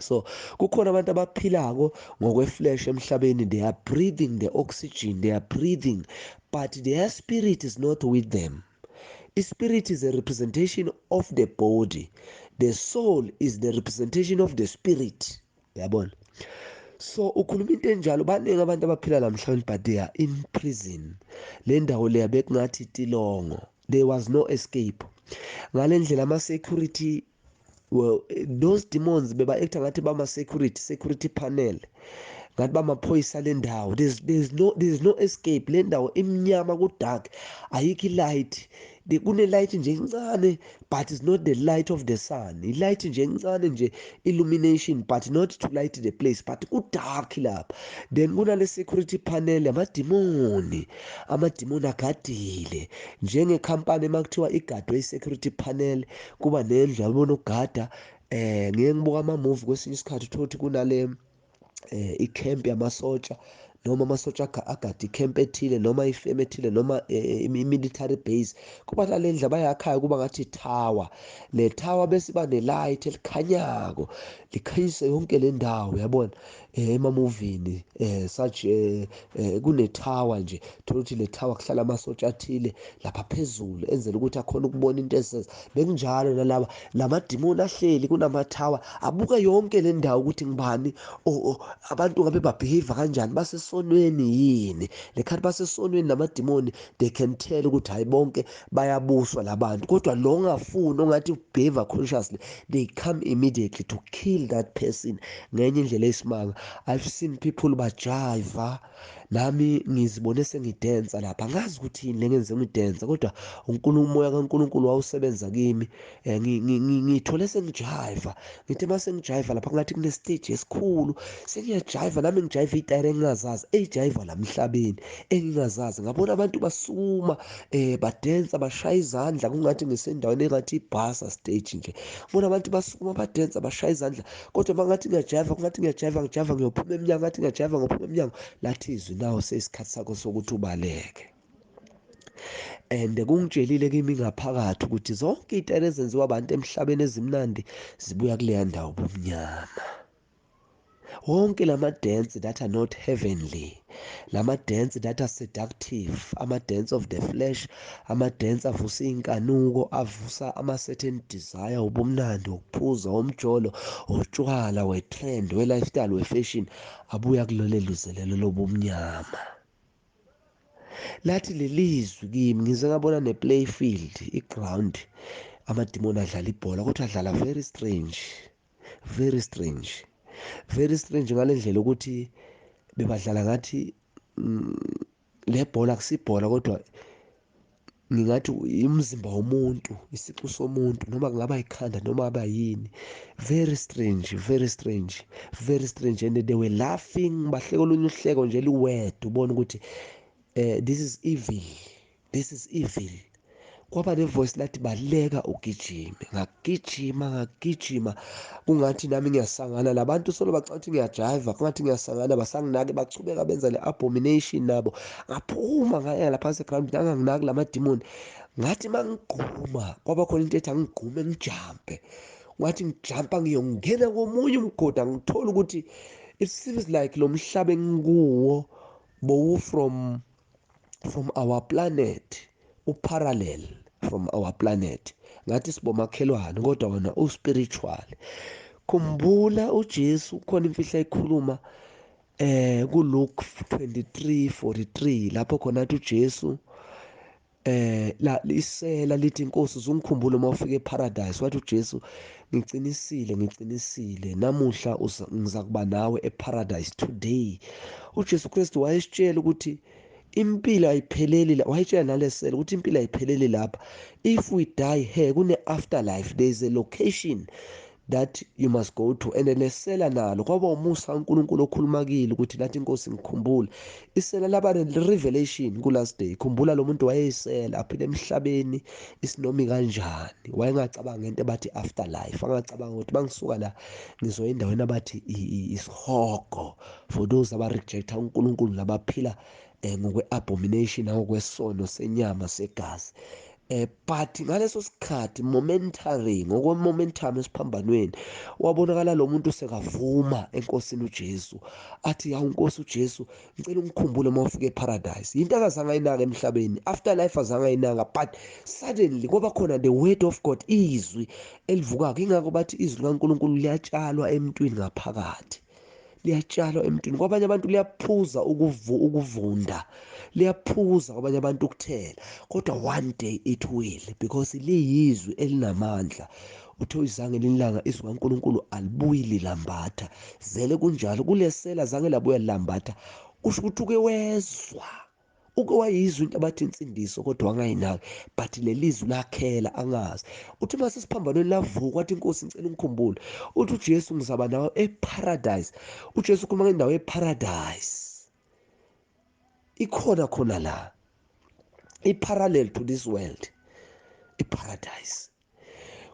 So kukhona abantu abaphilako ngokweflesh emhlabeni, they are breathing the oxygen, they are breathing, but their spirit is not with them. Spirit is a representation of the body. The soul is the representation of the spirit. Yabona? So ukhuluma into enjalo, baningi abantu abaphila la mhlawumbe, but they are in prison. Le ndawo leya bekungathi tilongo. There was no escape. Ngale ndlela ama-security, well, those demons beba acta ngathi bama security panel, ngathi bamaphoyisa le ndawo. There's no escape. Le ndawo imnyama, ku dark, ayikho light. Kune light nje encane, but it's not the light of the sun. I light nje encane nje, illumination, but not to light the place, but ku dark lapha. Then kunale security panel, amadimoni agadile. Njenge company makuthiwa igadwe i-security panel, kuba nendlu yabona ukugada. Ngeke ngibuka ama-movie kwesinye isikhathi uthola ukuthi kunale i-camp yamasotsha, noma amasotsha agada i-camp ethile, noma ifemu ethile, noma i-military base. Kuba nale ndlu abayakhaya kuba ngathi tower. Le tower bese iba ne-light elikhanyako, likhanyise yonke le ndawo, yabona. Emamovini such kune-tower nje, thola ukuthi le tower kuhlala amasotsha athile lapha phezulu, enzela ukuthi akhona ukubona into eziseza. Bekunjalo nalaba lamadimoni ahleli kunama-tower, abuka yonke le ndawo ukuthi ngibani, abantu ngabe babehave kanjani, basesonweni yini. Lekhathi basesonweni namadimoni, they can tell ukuthi hayi bonke bayabuswa labantu, kodwa lo ongafuni ongathi ubehave consciously, they come immediately to kill that person ngenye indlela eyisimanga. I've seen people bajiva, nami ngizibone sengidensa lapha, ngazi ukuthi yini lengenze ngidensa, kodwa umoya kaNkulunkulu wawusebenza kimi. Ngithole sengijiva, ngithe uma sengijiva lapha ngathi kune stage esikhulu, sengiyajiva nami, ngijiva itayira engingazazi, eyijiva la emhlabeni engingazazi. Ngabona abantu basukuma badensa, bashaya izandla, kungathi ngisendaweni engathi ibhasa stage nje. Ngibona abantu basukuma badensa, bashaya izandla, kodwa mangathi ngiyajiva, ngijiva ngiyophuma emnyango, ngathi ngiyajiva ngiyophuma emnyango, lathi izwi nawo seyisikhathi sakho sokuthi ubaleke. And kungitshelile kimi ngaphakathi ukuthi zonke iy'tayela ezenziwa abantu emhlabeni ezimnandi zibuya kuleya ndawo ubumnyama. Wonke lama-dance that are not heavenly, lama-dance that are seductive, ama-dance of the flesh, ama-dance avusa iy'nkanuko, avusa ama-certain desire, ubumnandi, ukuphuza, umjolo, utshwala, we-trend, we-lifestyle, we-fashion, abuya kulole luzelelo lobumnyama. Lathi lelizwi kimi ngize ngabona ne-play field, i-ground, amadimoni adlala ibhola, kodwa adlala very strange, very strange, very strange ngale ndlela ukuthi bebadlala ngathi le bhola akusibhola, kodwa ngingathi imzimba womuntu, isiqu somuntu, noma kungaba ikhanda noma kungaba yini. Very strange, very strange, very strange. And they were laughing, bahleka olunye uhleko nje liwedwa, ubona ukuthi this is evil, this is evil. Kwaba ne-voice lathi baleka ugijime. Ngagijima kungathi nami ngiyasangana labantu, solo bacanga ukuthi ngiyajiva, kungathi ngiyasangana, basanginake, bachubeka benza le-abomination nabo. Ngaphuma ngaya lapha eground, anganginaki lamadimoni. Ngathi mangigquma, kwaba khona into ethi angigqume ngijampe. Ngathi ngijampa ngiyongena komunye umgodi, ngithola ukuthi it seems like lo mhlaba engikuwo bowu from our planet, uparallel from our planet. Ngathi sibomakhelwane kodwa wona uspiritual. Khumbula uJesu khona imfihlo ayikhuluma kuLuke 23:43, lapho khona athi uJesu la isela lithi Nkosi uzungikhumbule uma ufika eparadise. Wathi uJesu ngicinisile namuhla ngiza kuba nawe eparadise today. uJesu Kristu wayesitshela ukuthi impilo ayipheleli la, wayitshela nalesela ukuthi impilo ayipheleli lapha. If we die here kune afterlife, there is a location that you must go to. And lesela nalo kwaba umusa uNkulunkulu okhuluma kile ukuthi lathi Nkosi ngikhumbule. Isela laba ne-revelation ku-last day. Khumbula lo muntu wayeyisela aphile emhlabeni isinomi kanjani, wayengacabanga ngento abathi afterlife, angacabanga ukuthi bangisuka la ngizoya endaweni abathi isihogo, for those aba-rejecta uNkulunkulu nabaphila ngokwe-abomination, ngokwesono senyama segazi. But ngaleso sikhathi momentary, ngokwe-momentum esiphambanweni, wabonakala lo muntu sekavuma enkosini uJesu, athi yawu Nkosi uJesu, ngicela ungikhumbule uma ufika eparadise. Into akazange ayinaka emhlabeni, afterlife azange ayinaka, but suddenly kwaba khona the word of God, izwi elivukayo. Ingakho bathi izwi likaNkulunkulu liyatshalwa emntwini ngaphakathi, liyatshalwa emntwini. Kwabanye abantu liyaphuza ukuvunda, liyaphuza kwabanye abantu ukuthela, kodwa one day it will, because liyizwi elinamandla. Uthe izange lilanga izwi kaNkulunkulu alibuyi lilambatha, zele kunjalo kulesela zange labuya lilambatha. Kusho ukuthi uke wezwa, uke wayizwa into abathi insindiso, kodwa wangayinaki, but lelizwi lakhela angazi. Uthi mase siphambanweni lavuka, wathi Nkosi ngicela ungikhumbule. Uthi uJesu ngizaba nawe eparadise. uJesu ukhuluma ngendawo eparadise, ikhona khona la, i-parallel to this world, iparadise.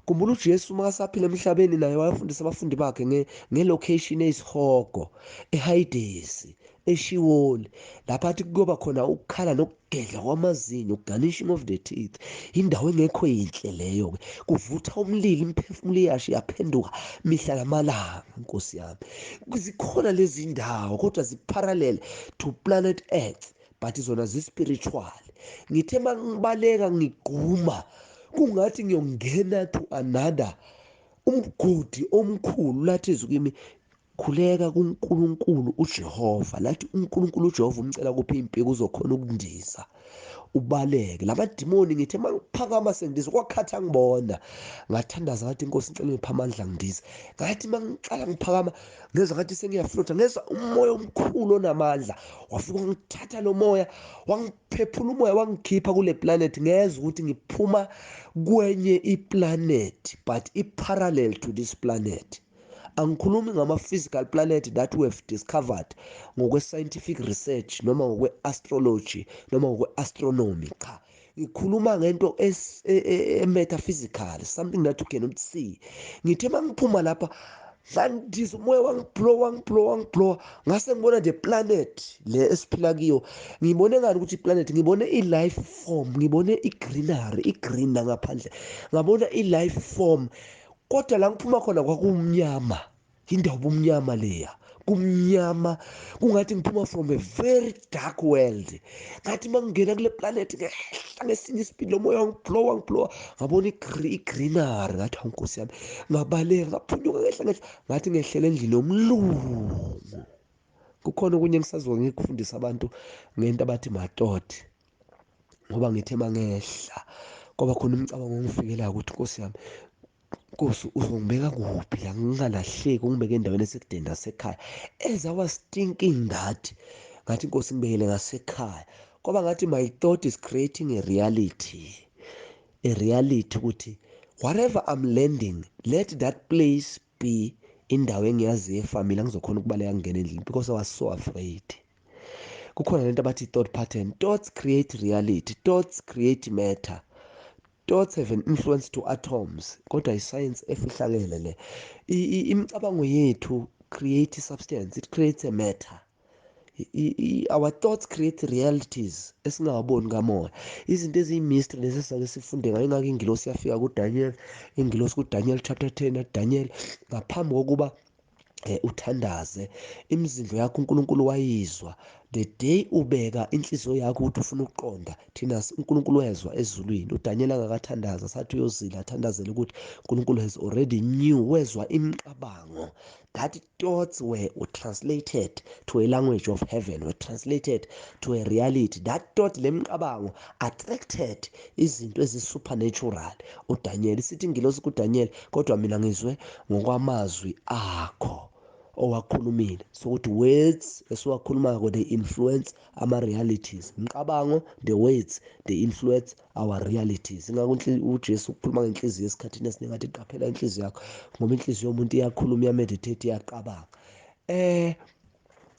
Khumbula uJesu makasaphila emhlabeni naye wayefundisa abafundi bakhe ngelocation eyisihogo, eHadesi, eShiwoli, lapha athi kuyoba khona ukukhala nokugedla kwamazinyo, garnishing of the teeth. Indawo engekho yinhle leyo-ke, kuvutha umlilo, imiphefumulo iyasho yaphenduka mihla namalanga. Nkosi yami, zikhona lezi ndawo, kodwa zi-parallel to planet Earth, but zona zi-spiritual. Ngithe mangibaleka ngigquma, kungathi ngiyongena to another umgodi omkhulu. Lathi izwi kimi, khuleka kuNkulunkulu uJehova. Lathi uNkulunkulu uJehova umcela kuphi impiko uzokhona ukundiza, ubaleke. Lamadimoni ngithe mangiphakama sengidiza, kwakhathi ngibona, ngathandaza ngathi Nkosi ngicela ngipha amandla ngidize. Ngathi mangiqala ngiphakama ngezwa ngathi sengiyaflotha, ngezwa umoya omkhulu onamandla wafika ngithatha lo moya, wangiphephula umoya, wangikhipha kule planet. Ngezwa ukuthi ngiphuma kwenye iplanet, but i-parallel to this planet. Angikhulumi ngama-physical planet that we have discovered ngokwe-scientific research noma ngokwe-astrology noma ngokwe-astronomy. Cha, ngikhuluma ngento metaphysical, something that you cannot see. Ngithe mangiphuma lapha ngandiza umoya wangiblowa, ngase ngibona the planet le esiphila kiyo. Ngibone ngani ukuthi iplanet, ngibone i-life form, ngibone i-greenery, i-green ngaphandle, ngabona i-life form, kodwa la ngiphuma khona kwakumnyama. Indawo ubumnyama leya, kumnyama, kungathi ngiphuma from a very dark world. Ngathi mangingena kule planet ngehla ngesinye isipidi, lo moya wangiblowa, ngabona i-greenery. Ngathi hawu Nkosi yami, ngabaleka, ngaphunyuka ngehla, ngathi ngehlela endlini yomlungu. Kukhona okunye engisazoke ngikufundisa abantu ngento abathi matoti, ngoba ngithe mangehla kwaba khona umcabango ongifikelayo ukuthi Nkosi yami, Nkosi uzongibeka kuphi la ngingalahleki, ungibeke endaweni esekudeni nasekhaya. As I was thinking that, ngathi Nkosi ngibekele ngasekhaya. Kwaba ngathi my thought is creating a reality ukuthi whatever I'm landing, let that place be indawo engiyaziyo efamily, ngizokhona ukubaleka ngingena endlini, because I was so afraid. Kukhona lento abathi thought pattern. Thoughts create reality, thoughts create matter. Thoughts have an influence to atoms, kodwa iscience efihlakele le. Imicabango yethu create substance, it creates a matter. Our thoughts create realities esingawaboni kamoya. Izinto eziyimystery lezi esake sifunde ngayo. Ingakho ingilosi yafika kuDaniel, ingilosi kuDaniel chapter 10, Daniel, ngaphambi kokuba uthandaze, imizindlo yakho uNkulunkulu wayizwa. The day ubeka inhliziyo yakho ukuthi ufuna ukuqonda, thina uNkulunkulu wezwa ezulwini. uDaniel angakathandaza sathi uyozila athandazele ukuthi uNkulunkulu has already knew, wezwa imicabango. That thoughts were translated to a language of heaven, were translated to a reality. That thought, lemicabango, attracted izinto ezi-supernatural. uDaniel sithi ingilosi kuDaniel, kodwa mina ngizwe ngokwamazwi akho owakhulumile. So ukuthi words esiwakhulumako, they influence ama-realities. Imicabango, the words, they influence our realities. Ingakho uJesu ukhuluma ngenhliziyo esikhathini esiningi athi qaphela inhliziyo yakho, ngoba inhliziyo yomuntu iyakhuluma, iyameditate, iyaqabanga.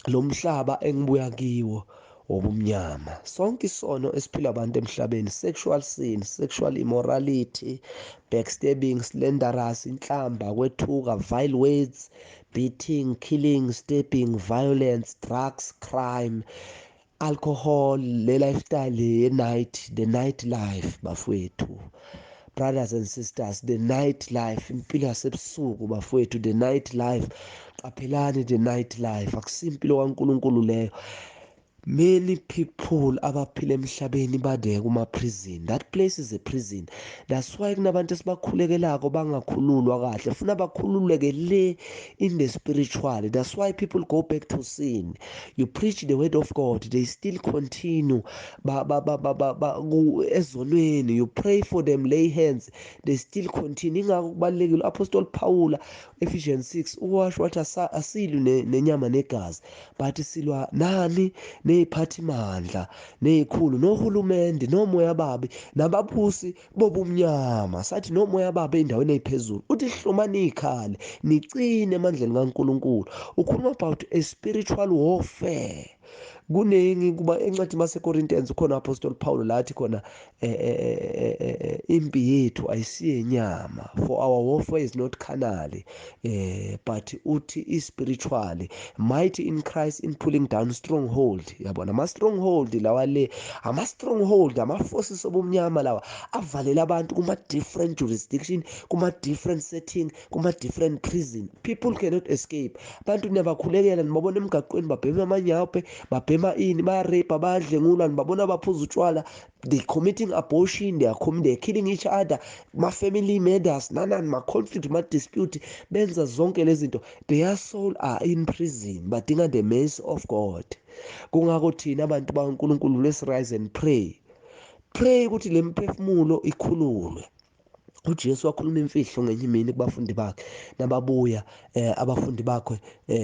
Lo mhlaba engibuya kiwo obumnyama, sonke isono esiphila abantu emhlabeni, sexual sin, sexual immorality, backstabbing, slanderous, inhlamba, kwethuka, vile words, beating, killing, stabbing, violence, drugs, crime, alcohol, le lifestyle ye-night, the night life bafowethu. Brothers and sisters, the night life, impilo yasebusuku bafowethu, the night life. Qaphelani the night life, akusimpilo kaNkulunkulu leyo. Many people abaphila emhlabeni badeke kuma-prison. That place is a prison. That's why kunabantu esibakhulekelako bangakhululwa kahle, funa bakhululeke le in the spiritual. That's why people go back to sin. You preach the word of God, they still continue ezonweni. You pray for them, lay hands, they still continue. Ingakho kubalulekile Apostle Paul Ephesians 6 uwasho wathi asilwi nenyama negazi, but silwa nani? Ney'phathimandla, ney'khulu, nohulumende, nomoya babi, nababusi bobumnyama. Sathi nomoya babi ey'ndaweni ey'phezulu. Uthi hlomani ikhale, nicine emandleni kaNkulunkulu. Ukhuluma about a spiritual warfare. Kuningi kuba encwadi maseCorinthians ukhona Apostle Paul lathi khona impi yethu ayisiye nyama, for our warfare is not carnal, but uthi is spiritual, mighty in Christ in pulling down stronghold. Yabona ama-stronghold lawa le, ama-stronghold, ama-forces obumnyama lawa avalela abantu kuma-different jurisdiction, kuma-different setting, kuma-different prison. People cannot escape. Abantu niyabakhulekela, nibabona emgaqweni babhema amanyawupe, babhema ini, bayarepa, bayadlengulwa, nibabona baphuza utshwala, they committing abortion, they're killing each other, ma-family murders, nanani, ma-conflict, ma-dispute, benza zonke lezi zinto. Their soul are in prison, badinga the mercy of God. Kungako thina abantu bakaNkulunkulu, let's rise and pray ukuthi le mphefumulo ikhululwe. uJesu wakhuluma imfihlo ngenye imini kubafundi bakhe, nababuya abafundi bakhe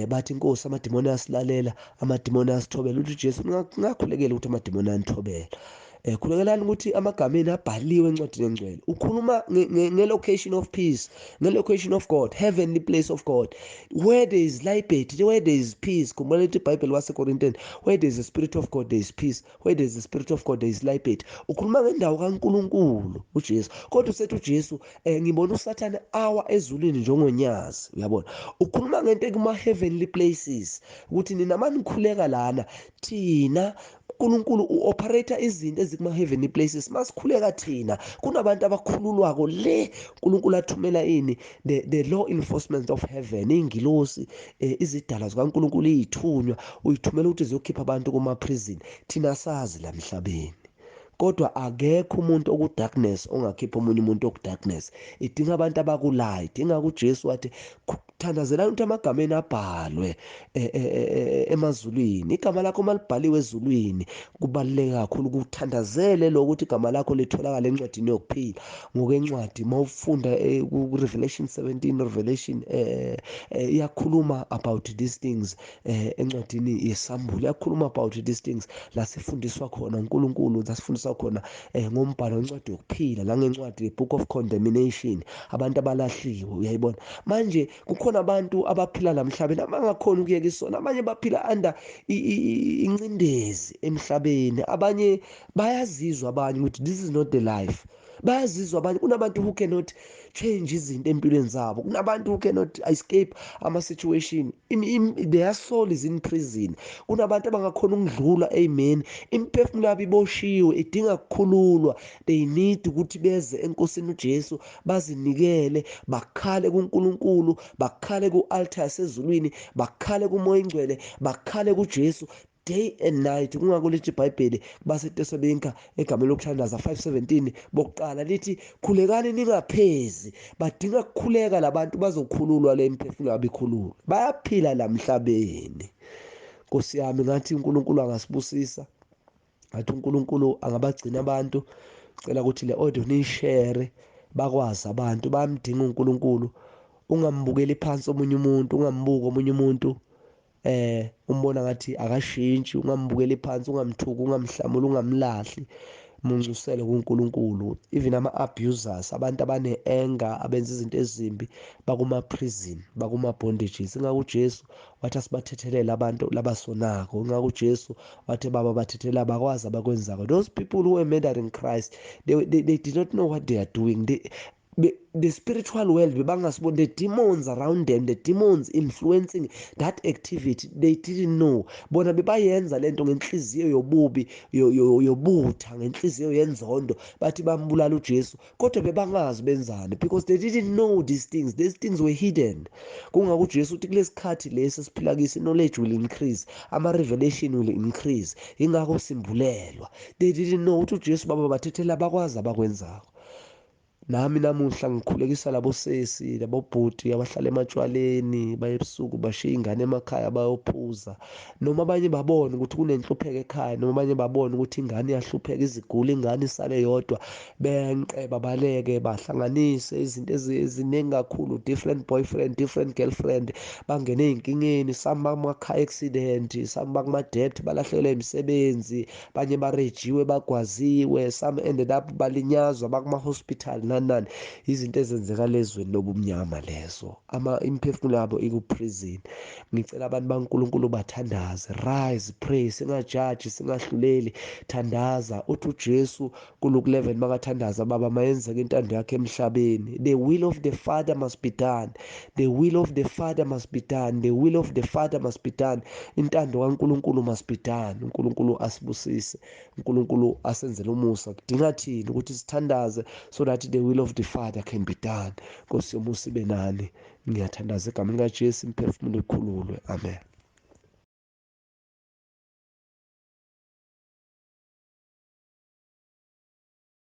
bathi Nkosi, amadimoni ayasilalela, amadimoni ayasithobela. Uthi uJesu, ngakhulekela ukuthi amadimoni anithobela. Khulekelani ukuthi amagameni abhaliwe encwadini engcwele. Ukhuluma nge-location of peace, nge-location of God, heavenly place of God, where there is liberty, where there is peace. Khumbula lithi iBhayibheli waseKorintiyeni, where there is a spirit of God there is peace, where there is a spirit of God there is liberty. Ukhuluma ngendawo kaNkulunkulu uJesu. Kodwa usethi uJesu, ngibona uSathane awa ezulwini njengonyazi. Uyabona, ukhuluma ngento kuma-heavenly places, ukuthi nina manikhuleka lana, thina uNkulunkulu u-operator izinto ezikuma-heavenly places. Masikhuleka thina, kunabantu abakhululwako le. uNkulunkulu athumela ini, the law enforcement of heaven, iy'ngilosi, izidalwa zikaNkulunkulu, iy'thunywa, uyithumela ukuthi ziyokhipha abantu kuma-prison. Thina sazi la emhlabeni, kodwa akekho umuntu oku-darkness ongakhipha omunye umuntu oku-darkness. Idinga abantu abaku-light. Ingakho uJesu wathi thandazelani ukuthi amagameni abhalwe emazulwini. Igama lakho malibhaliwe ezulwini, kubaluleke kakhulu ukuthandazele lo ukuthi igama lakho litholakala encwadini yokuphila. Ngokwencwadi mawufunda ku-Revelation 17, Revelation iyakhuluma about these things. Encwadini yesambulo iyakhuluma about these things, la sifundiswa khona uNkulunkulu, lasifundiswa khona ngombhalo wencwadi yokuphila, nangencwadi ye-book of condemnation, abantu abalahliwe. Uyayibona, manje kukhona abantu abaphila la emhlabeni abangakhona ukuyeka isona. Abanye baphila under incindezi emhlabeni, abanye bayazizwa abanye ukuthi this is not the life. Bayazizwa abanye, kunabantu who cannot change izinto empilweni zabo, kunabantu who cannot escape ama-situation. Their soul is in prison. Kunabantu abangakhona ukudlula, amen, imphefumulo yabo iboshiwe, idinga kukhululwa. They need ukuthi beze eNkosini uJesu, bazinikele, bakhale kuNkulunkulu, bakhale ku-altar yasezulwini, bakhale kuMoya Ingcwele, bakhale kuJesu day and night. Kungako lithi iBhayibheli baseTesalonike egameni lokuthandaza 5:17 bokuqala lithi khulekani ningaphezi. Badinga ukukhuleka labantu bazokhululwa le imphefumulo yabo ikhululwe. Bayaphila la emhlabeni. Nkosi yami, ngathi uNkulunkulu angasibusisa, ngathi uNkulunkulu angabagcina abantu. Ngicela ukuthi le audio niyishare, bakwazi abantu bayamdinga uNkulunkulu. Ungambukeli phansi omunye umuntu, ungambuka omunye umuntu umbona ngathi akashintshi. Ungambukeli phansi, ungamthuki, ungamhlamuli, ungamlahli. Muncusele kuNkulunkulu. Even ama-abusers, abantu abane-anger, abenza izinto ezimbi, bakuma-prison, bakuma-bondages. Ingakho uJesu wathi asibathethelele abantu labasonako. Ingakho uJesu wathi baba bathethelele abakwazi abakwenzako. Those people who were murdering Christ, they did not know what they are doing. the spiritual world bebangasiboni, the demons around them, the demons influencing that activity, they didn't know. Bona bebayenza lento ngenhliziyo yobubi, yobutha, ngenhliziyo yenzondo, bathi bambulala uJesu, kodwa bebangazi benzani, because they didn't know these things were hidden. Kungako uJesu uthi kulesikhathi lesi esiphila kiso, knowledge will increase, ama-revelation will increase, ingakho simbulelwa. They didn't know ukuthi uJesu baba bathethela bakwazi abakwenzako. Nami namuhla ngikhulekisa labo sesi, labo bhuti abahlala ematshwaleni, baye ebusuku bashiya ingane emakhaya bayophuza, noma abanye babone ukuthi kunenhlupheko ekhaya, noma abanye babone ukuthi ingane iyahlupheka, izigula, ingane isale yodwa, benqe babaleke, bahlanganise izinto eziningi kakhulu, different boyfriend, different girlfriend, bangene ey'nkingeni, some bakuma-car accident, some bakuma-debt, balahlekelwe imisebenzi, banye barejiwe, bagwaziwe, some ended up balinyazwa, bakuma-hospital nani. Izinto ezenzeka lezweni lobumnyama lezo, imiphefumulo yabo ikuprison. Ngicela abantu baNkulunkulu bathandaze, rise, pray, singajaji, singahluleli, thandaza. Uthi uJesu kuLuke 11 makathandaza, baba mayenzeke intando yakhe emhlabeni, the will of the Father must be done, the will of the Father must be done, the will of the Father must be done. Intando kaNkulunkulu must be done. uNkulunkulu asibusise, uNkulunkulu asenzele umusa. Kudinga thini ukuthi sithandaze so that the will of the Father can be done. Nkosi yomusa ibe nani. Ngiyathandaza egameni likaJesu, imphefumulo ikhululwe. Amen.